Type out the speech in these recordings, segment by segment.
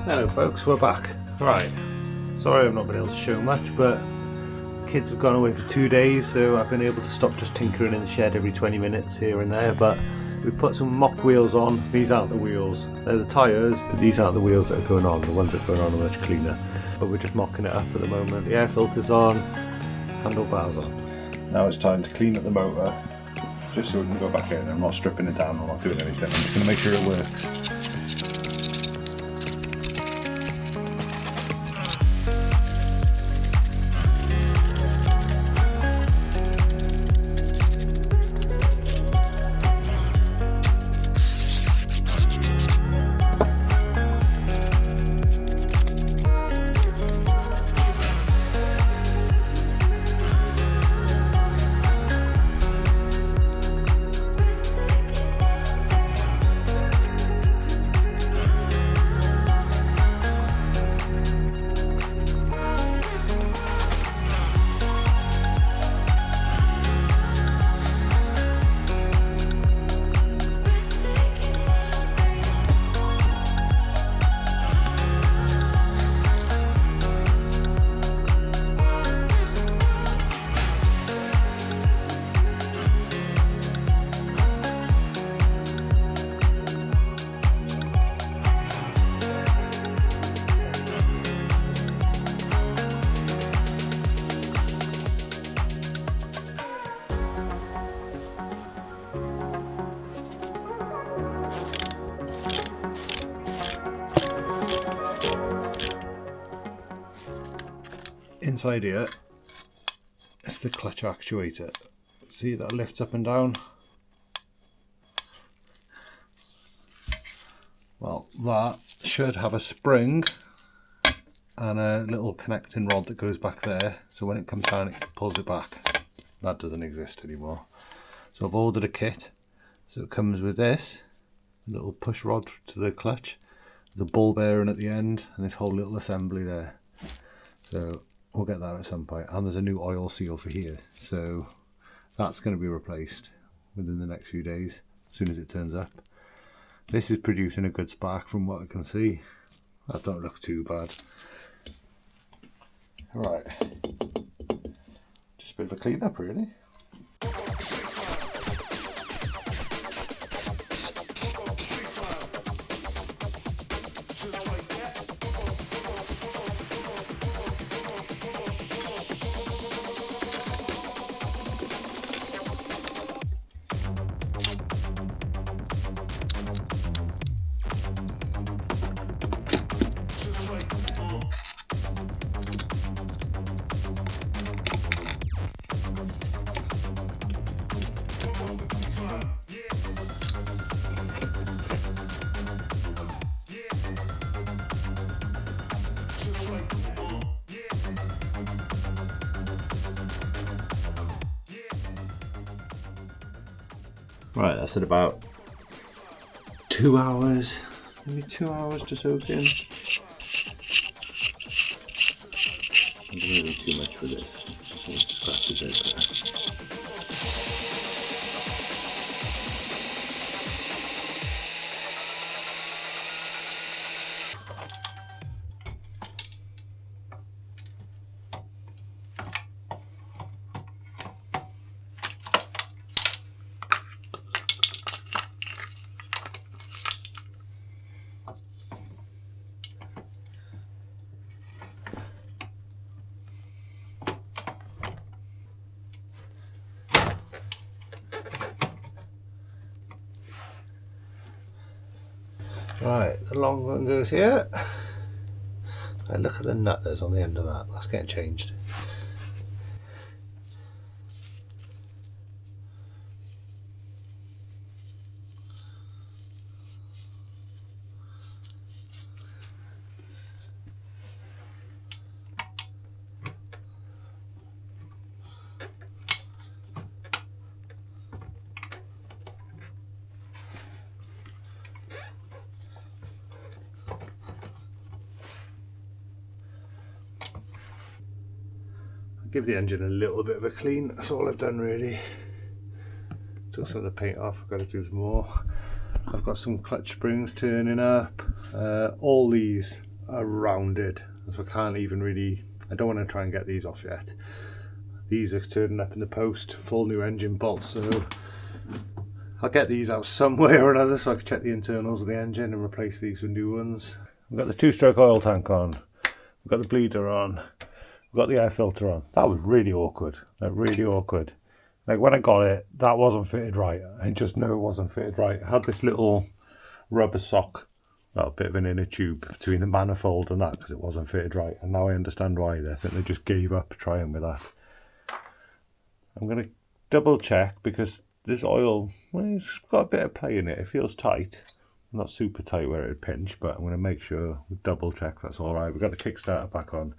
Hello folks, we're back. Right, sorry I've not been able to show much, but kids have gone away for 2 days, so I've been able to stop just tinkering in the shed every 20 minutes here and there. But we put some mock wheels on. These aren't the wheels, they're the tyres, but these aren't the wheels that are going on. The ones that are going on are much cleaner, but we're just mocking it up at the moment. The air filter's on, handlebars on. Now it's time to clean up the motor, just so we can go back in. I'm not stripping it down, I'm not doing anything, I'm just going to make sure it works. Inside here is the clutch actuator. See, that lifts up and down. Well, that should have a spring and a little connecting rod that goes back there, so when it comes down it pulls it back. That doesn't exist anymore. So I've ordered a kit, so it comes with this, a little push rod to the clutch, the ball bearing at the end, and this whole little assembly there. So we'll get that at some point. And there's a new oil seal for here, so that's going to be replaced within the next few days, as soon as it turns up. This is producing a good spark from what I can see. That don't look too bad. Right, just a bit of a clean up really. Right, that's at about 2 hours, maybe 2 hours to soak in. I'm doing too much for this. I think it scratches it there. Right, the long one goes here. Right, look at the nut that's on the end of that. That's getting changed. Give the engine a little bit of a clean, that's all I've done really. Took some of the paint off, I've got to do some more. I've got some clutch springs turning up. All these are rounded, so I can't even really, I don't want to try and get these off yet. These are turning up in the post, full new engine bolts, so I'll get these out some way or another so I can check the internals of the engine and replace these with new ones. We've got the 2-stroke oil tank on, we've got the bleeder on, we've got the air filter on. That was really awkward, like really awkward. Like when I got it, that wasn't fitted right. I just know it wasn't fitted right. I had this little rubber sock, well, a bit of an inner tube between the manifold and that because it wasn't fitted right. And now I understand why. I think they just gave up trying with that. I'm going to double check because this oil, well, it's got a bit of play in it. It feels tight. Not super tight where it would pinch, but I'm going to make sure we double check that's all right. We've got the kickstarter back on.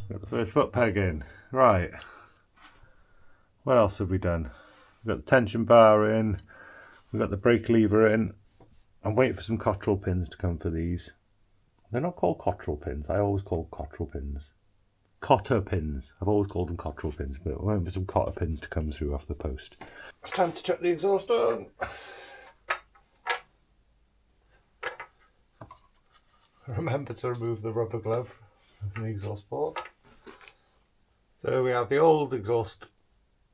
Got the first foot peg in. Right. What else have we done? We've got the tension bar in. We've got the brake lever in. I'm waiting for some cottrell pins to come for these. They're not called cottrell pins. I always call cottrell pins. Cotter pins. I've always called them cottrell pins, but I'm waiting for some cotter pins to come through off the post. It's time to chuck the exhaust on. Remember to remove the rubber glove from the exhaust port. So we have the old exhaust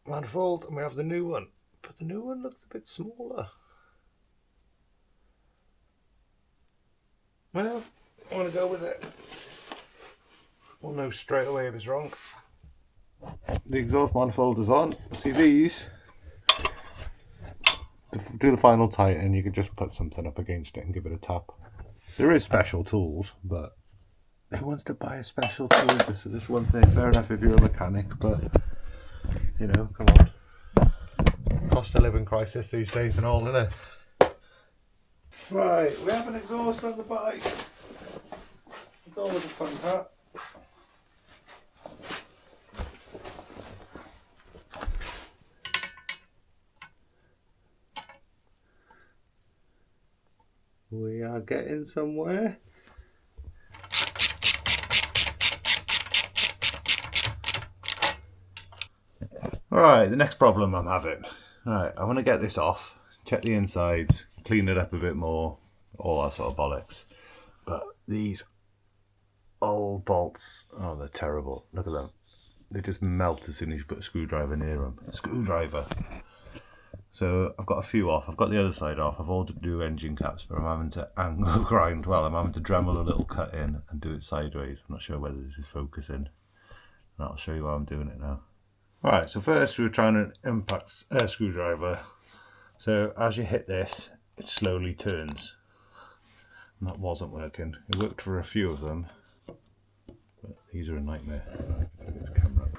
manifold and we have the new one, but the new one looks a bit smaller. Well, I want to go with it. We'll know straight away if it's wrong. The exhaust manifold is on. See these? To do the final tighten, you could just put something up against it and give it a tap. There is special tools, but who wants to buy a special tool just for this one thing? Fair enough if you're a mechanic, but you know, come on. Cost of living crisis these days and all, isn't it? Right, we have an exhaust on the bike. It's always a fun part. We are getting somewhere. Alright, the next problem I'm having. Alright, I want to get this off, check the insides, clean it up a bit more, all that sort of bollocks. But these old bolts, oh, they're terrible. Look at them. They just melt as soon as you put a screwdriver near them. Screwdriver. So I've got a few off. I've got the other side off. I've ordered new engine caps, but I'm having to angle grind. Well, I'm having to Dremel a little cut in and do it sideways. I'm not sure whether this is focusing. And I'll show you how I'm doing it now. Right, so first we were trying an impact screwdriver. So as you hit this, it slowly turns. And that wasn't working. It worked for a few of them, but these are a nightmare. Camera.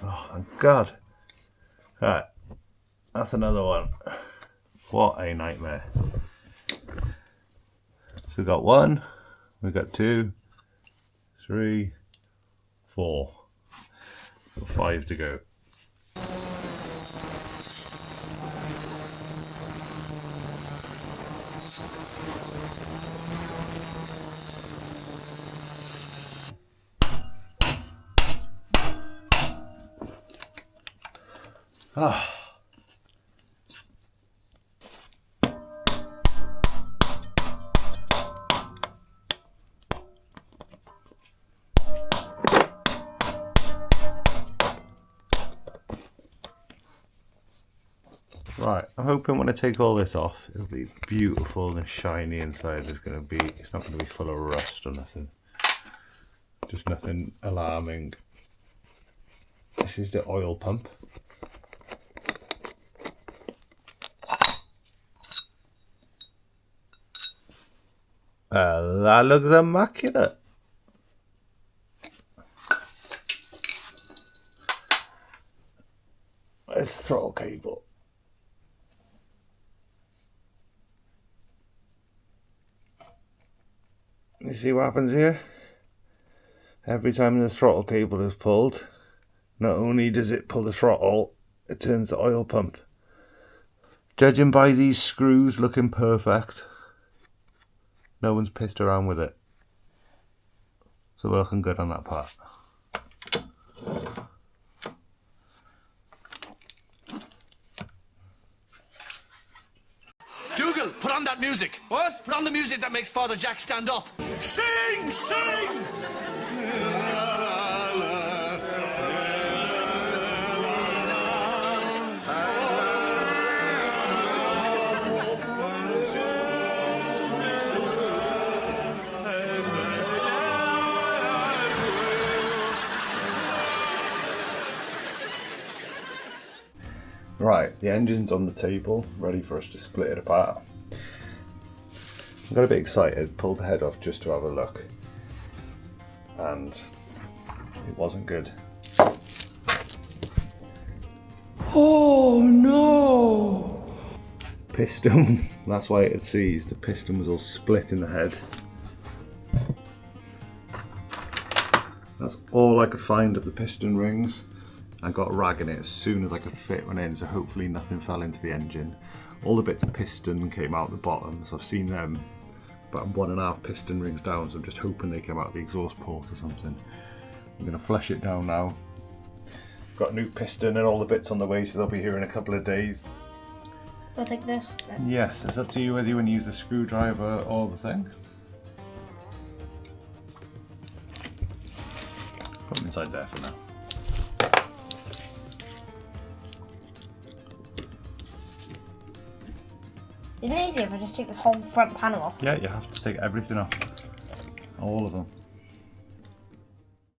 Oh, thank God. Right, that's another one. What a nightmare. So we've got 1, we've got 2, 3, 4. Got 5 to go. Ah. Right, I'm hoping when I take all this off, it'll be beautiful and shiny inside. It's not going to be full of rust or nothing. Just nothing alarming. This is the oil pump. That looks immaculate. There's the throttle cable. You see what happens here? Every time the throttle cable is pulled, not only does it pull the throttle, it turns the oil pump. Judging by these screws looking perfect, no one's pissed around with it. So we're looking good on that part. Dougal, put on that music. What? Put on the music that makes Father Jack stand up. Sing, sing! Right, the engine's on the table, ready for us to split it apart. I got a bit excited, pulled the head off just to have a look, and it wasn't good. Oh no! Piston, that's why it had seized. The piston was all split in the head. That's all I could find of the piston rings. I got a rag in it as soon as I could fit one in, so hopefully nothing fell into the engine. All the bits of piston came out the bottom, so I've seen them, but I'm 1.5 piston rings down, so I'm just hoping they came out the exhaust port or something. I'm going to flush it down now. Got a new piston and all the bits on the way, so they'll be here in a couple of days. I'll take this. Yes, it's up to you whether you want to use the screwdriver or the thing. Put them inside there for now. Isn't it easier if I just take this whole front panel off? Yeah, you have to take everything off. All of them.